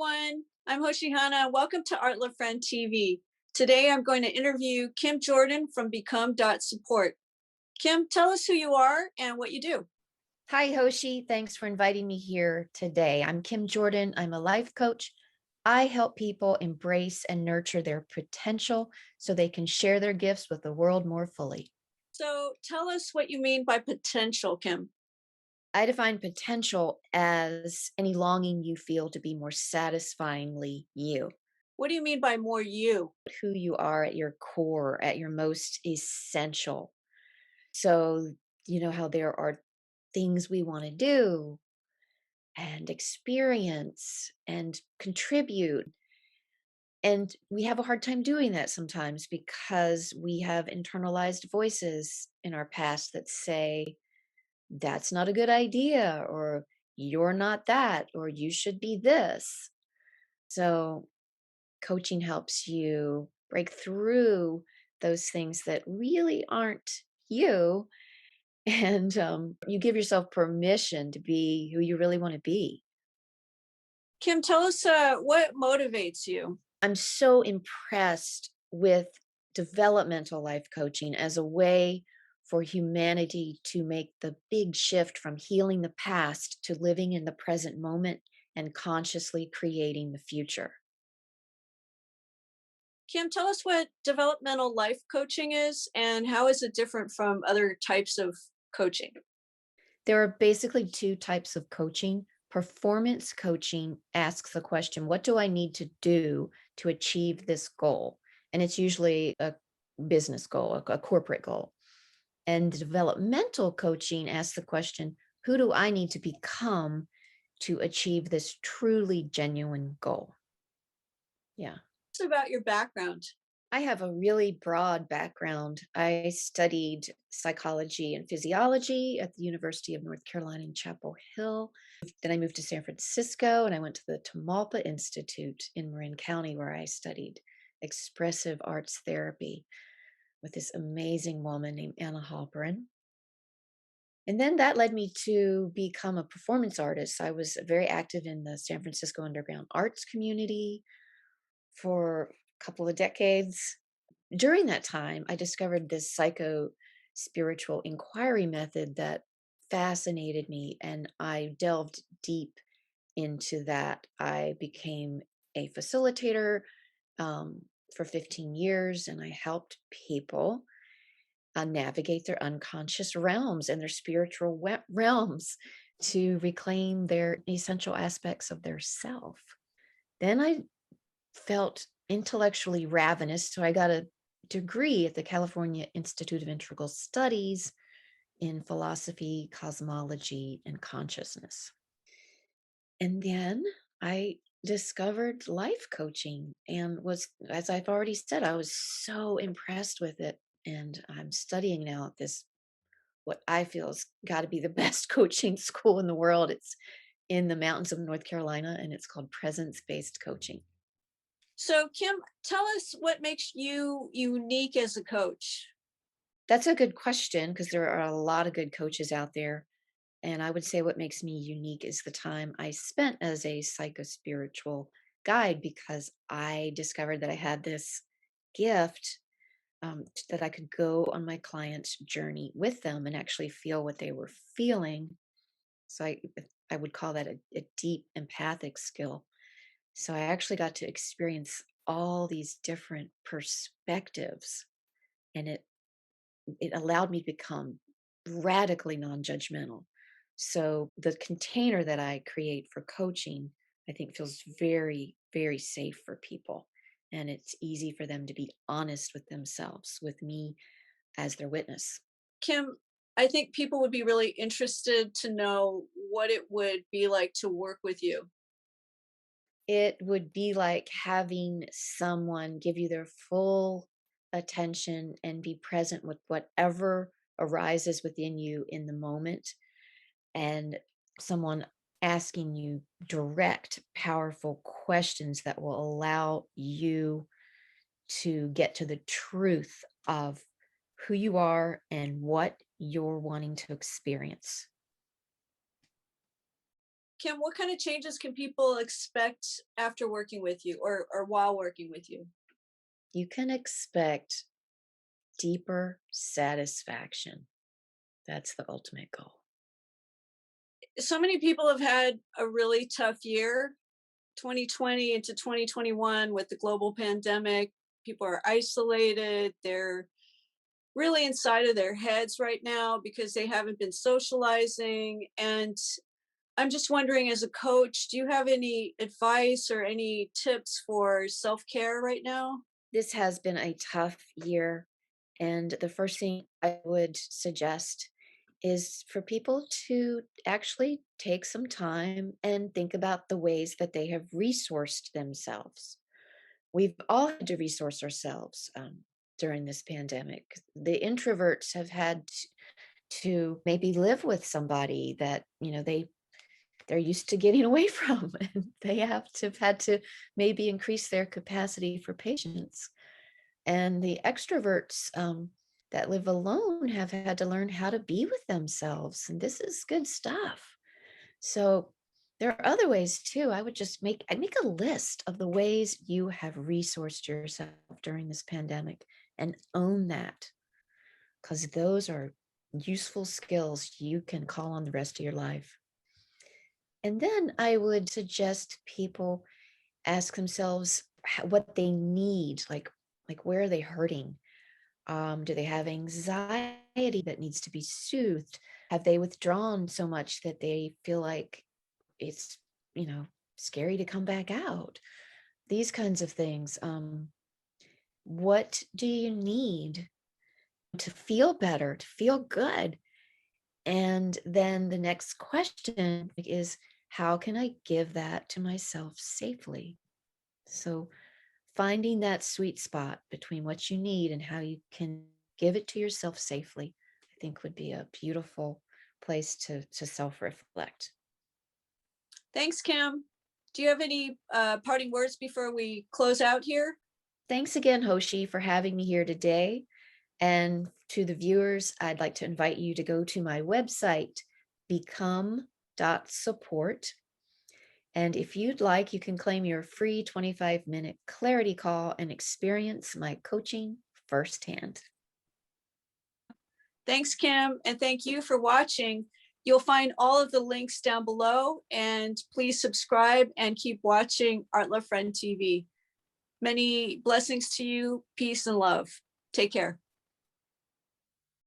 everyone. I'm Hoshihana. Welcome to Art Love Friend TV. Today I'm going to interview Kim Jordan from Become.Support. Kim, tell us who you are and what you do. Hi, Hoshi. Thanks for inviting me here today. I'm Kim Jordan. I'm a life coach. I help people embrace and nurture their potential so they can share their gifts with the world more fully. So tell us what you mean by potential, Kim. I define potential as any longing you feel to be more satisfyingly you, What do you mean by more you? who you are at your core, at your most essential. So, you know how there are things we want to do and experience and contribute. And we have a hard time doing that sometimes because we have internalized voices in our past that say, that's not a good idea, or you're not that, or you should be this. So, coaching helps you break through those things that really aren't you. And you give yourself permission to be who you really want to be. Kim, tell us what motivates you. I'm so impressed with developmental life coaching as a way for humanity to make the big shift from healing the past to living in the present moment and consciously creating the future. Kim, tell us what developmental life coaching is and how is it different from other types of coaching? There are basically two types of coaching. Performance coaching asks the question, what do I need to do to achieve this goal? And it's usually a business goal, a corporate goal. And developmental coaching asks the question, who do I need to become to achieve this truly genuine goal? Yeah. It's about your background. I have a really broad background. I studied psychology and physiology at the University of North Carolina in Chapel Hill. Then I moved to San Francisco and I went to the Tamalpa Institute in Marin County where I studied expressive arts therapy with this amazing woman named Anna Halperin. And then that led me to become a performance artist. I was very active in the San Francisco underground arts community for a couple of decades. During that time, I discovered this psycho spiritual inquiry method that fascinated me, and I delved deep into that. I became a facilitator for 15 years, and I helped people navigate their unconscious realms and their spiritual realms to reclaim their essential aspects of their self. Then I felt intellectually ravenous, so I got a degree at the California Institute of Integral Studies in philosophy, cosmology, and consciousness. And then I discovered life coaching and was, as I've already said, I was so impressed with it. And I'm studying now at this, what I feel has got to be the best coaching school in the world. It's in the mountains of North Carolina and it's called presence based coaching. So, Kim, tell us what makes you unique as a coach. That's a good question because there are a lot of good coaches out there. And I would say what makes me unique is the time I spent as a psychospiritual guide because I discovered that I had this gift that I could go on my client's journey with them and actually feel what they were feeling. So I would call that a deep empathic skill. So I actually got to experience all these different perspectives, and it allowed me to become radically non-judgmental. So the container that I create for coaching, I think feels very, very safe for people. And it's easy for them to be honest with themselves, with me as their witness. Kim, I think people would be really interested to know what it would be like to work with you. It would be like having someone give you their full attention and be present with whatever arises within you in the moment, and someone asking you direct, powerful questions that will allow you to get to the truth of who you are and what you're wanting to experience. Kim, what kind of changes can people expect after working with you or while working with you? You can expect deeper satisfaction. That's the ultimate goal. So many people have had a really tough year, 2020 into 2021 with the global pandemic. People are isolated. They're really inside of their heads right now because they haven't been socializing. And I'm just wondering, as a coach, do you have any advice or any tips for self care right now? This has been a tough year. And the first thing I would suggest is for people to actually take some time and think about the ways that they have resourced themselves. We've all had to resource ourselves during this pandemic. The introverts have had to maybe live with somebody that they're used to getting away from, and they have had to maybe increase their capacity for patience. And the extroverts that live alone have had to learn how to be with themselves, and this is good stuff. So there are other ways too. I'd make a list of the ways you have resourced yourself during this pandemic and own that, because those are useful skills you can call on the rest of your life. And then I would suggest people ask themselves what they need, like where are they hurting? Do they have anxiety that needs to be soothed? Have they withdrawn so much that they feel like it's, you know, scary to come back out? These kinds of things. What do you need to feel better, to feel good? And then the next question is, how can I give that to myself safely? So finding that sweet spot between what you need and how you can give it to yourself safely, I think would be a beautiful place to self-reflect. Thanks, Kim. Do you have any parting words before we close out here? Thanks again, Hoshi, for having me here today. And to the viewers, I'd like to invite you to go to my website, become.support. And if you'd like, you can claim your free 25-minute clarity call and experience my coaching firsthand. Thanks, Kim, and thank you for watching. You'll find all of the links down below, and please subscribe and keep watching Art Love Friend TV. Many blessings to you, peace and love. Take care.